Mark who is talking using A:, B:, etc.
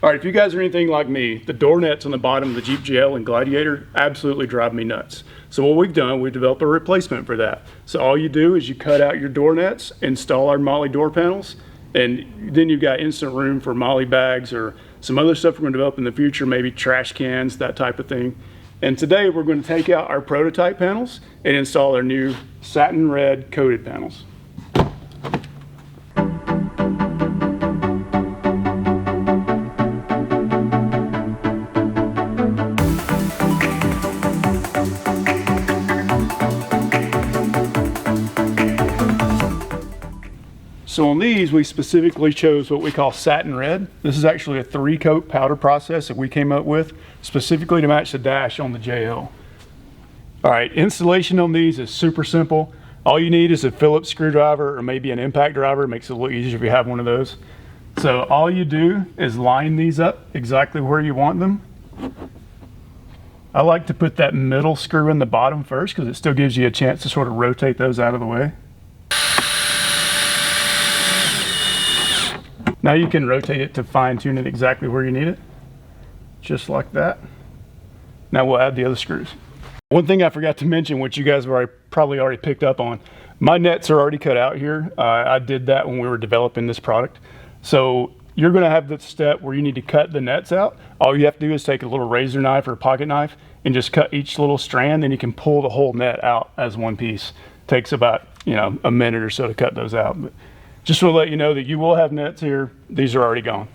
A: All right, if you guys are anything like me, the door nets on the bottom of the Jeep GL and Gladiator absolutely drive me nuts. So what we've done, we developed a replacement for that. So all you do is you cut out your door nets, install our MOLLE door panels, and then you've got instant room for MOLLE bags or some other stuff we're going to develop in the future, maybe trash cans, that type of thing. And today we're going to take out our prototype panels and install our new satin red coated panels. So on these, we specifically chose what we call satin red. This is actually a 3-coat powder process that we came up with specifically to match the dash on the JL. All right, installation on these is super simple. All you need is a Phillips screwdriver or maybe an impact driver. It makes it a little easier if you have one of those. So all you do is line these up exactly where you want them. I like to put that middle screw in the bottom first because it still gives you a chance to sort of rotate those out of the way. Now you can rotate it to fine tune it exactly where you need it, just like that. Now we'll add the other screws. One thing I forgot to mention, which you guys have probably already picked up on, my nets are already cut out here. I did that when we were developing this product. So you're gonna have the step where you need to cut the nets out. All you have to do is take a little razor knife or a pocket knife and just cut each little strand, then you can pull the whole net out as one piece. Takes about, a minute or so to cut those out. But just to let you know that you will have nets here. These are already gone.